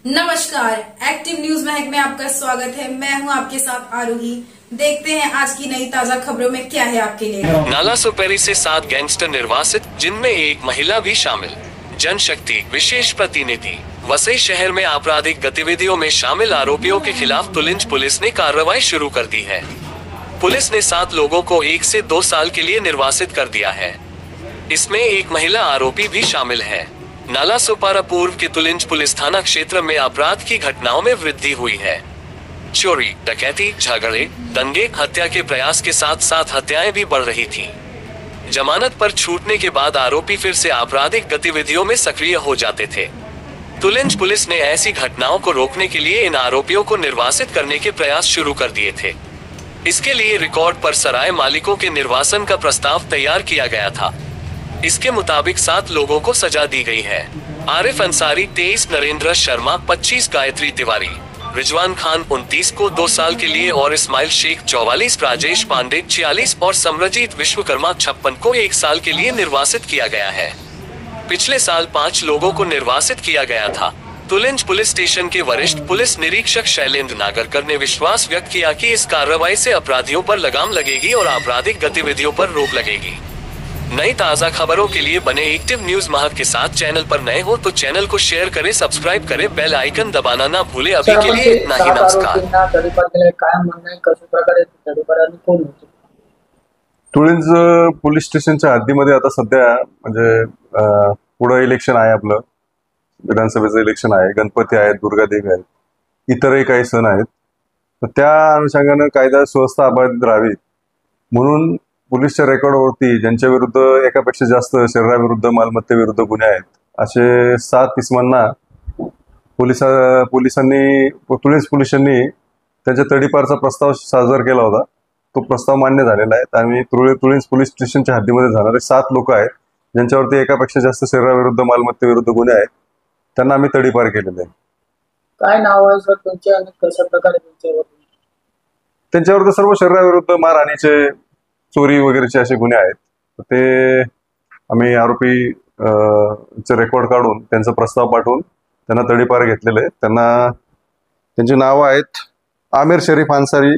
नमस्कार, active news महक में आपका स्वागत है। मैं हूं आपके साथ आरोही। देखते हैं आज की नई ताजा खबरों में क्या है आपके लिए। नाला सुपेरी से 7 गैंगस्टर निर्वासित, जिनमें एक महिला भी शामिल। जनशक्ति विशेष प्रतिनिधि। वसई शहर में आपराधिक गतिविधियों में शामिल आरोपियों के खिलाफ तुलिंज पुलिस ने कार्रवाई शुरू कर दी है। पुलिस ने 7 लोगों को 1 से 2 साल के लिए निर्वासित कर दिया है। इसमें एक महिला आरोपी भी शामिल है। नाला सुपारा पूर्व के तुलिंज पुलिस थाना क्षेत्र में अपराध की घटनाओं में वृद्धि हुई है। चोरी, डकैती, झगड़े, दंगे, हत्या के प्रयास के साथ साथ हत्याएं भी बढ़ रही थीं। जमानत पर छूटने के बाद आरोपी फिर से आपराधिक गतिविधियों में सक्रिय हो जाते थे। तुलिंज पुलिस ने ऐसी घटनाओं को रोकने के लिए इन आरोपियों को निर्वासित करने के प्रयास शुरू कर दिए थे। इसके लिए रिकॉर्ड पर सराय मालिकों के निर्वासन का प्रस्ताव तैयार किया गया था। इसके मुताबिक 7 लोगों को सजा दी गई है। आरिफ अंसारी 23, नरेंद्र शर्मा 25, गायत्री तिवारी, रिजवान खान 29 को 2 साल के लिए और इस्माइल शेख 44, राजेश पांडे 46 और समरजीत विश्वकर्मा 56 को 1 साल के लिए निर्वासित किया गया है। पिछले साल 5 लोगों को निर्वासित किया गया था। तुलिंज पुलिस स्टेशन के वरिष्ठ पुलिस निरीक्षक शैलेंद्र नागरकर ने विश्वास व्यक्त किया कि इस कार्रवाई से अपराधियों पर लगाम लगेगी और आपराधिक गतिविधियों पर रोक लगेगी। नई ताज़ा खबरों के लिए बने एक्टिव न्यूज महक के साथ। चैनल पर नए हो तो चैनल को शेयर करें, सब्सक्राइब करें, बेल आइकन दबाना ना भूले। अभी के लिए इतना ही। नमस्कार। तुळिंज पोलीस स्टेशनच्या हद्दीमध्ये आता सध्या म्हणजे पुढे इलेक्शन आहे, आपलं विधानसभेचं इलेक्शन आहे, गणपती आहेत, दुर्गादेवी आहेत, इतरही काही सण आहेत। तर त्या अनुषंगाने कायदा सुव्यवस्था अबाधित राहावी म्हणून पोलीसच्या रेकॉर्डवरती ज्यांच्या विरुद्ध एकापेक्षा जास्त शरीराविरुद्ध मालमत्तेविरुद्ध गुन्हे आहेत असे 7 इसमांना पोलिसांनी तुळिंज पोलिसांनी त्यांच्या तडीपारचा प्रस्ताव सादर केला होता। तो प्रस्ताव मान्य झालेला आहे आणि तुळिंज पोलीस स्टेशनच्या हद्दीमध्ये जाणारे 7 लोक आहेत ज्यांच्यावरती एकापेक्षा जास्त शरीराविरुद्ध मालमत्तेविरुद्ध गुन्हे आहेत, त्यांना आम्ही तडीपार केलेले आहे। काय नाव आहे सर तुमचे आणि कशा प्रकारे त्यांच्यावर सर्व शरीराविरुद्ध मारहाणीचे, चोरी वगैरेचे असे गुन्हे आहेत। ते आम्ही आरोपी चे रेकॉर्ड काढून त्यांचा प्रस्ताव पाठवून त्यांना तडीपार घेतलेले आहे। त्यांना त्यांची नाव आहेत आमिर शरीफ अंसारी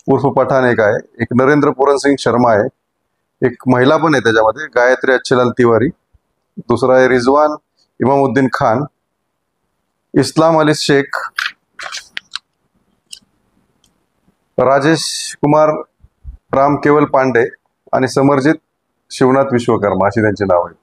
उर्फ पठाण एक आहे, एक नरेंद्र पूरन सिंग शर्मा आहे, एक महिला पण आहे त्याच्यामध्ये गायत्री अच्छेलाल तिवारी, दुसरा आहे रिजवान इमामुद्दीन खान, इस्लाम अली शेख, राजेश कुमार राम केवल पांडे आणि समरजित शिवनाथ विश्वकर्मा अशी त्यांची नाव आहेत।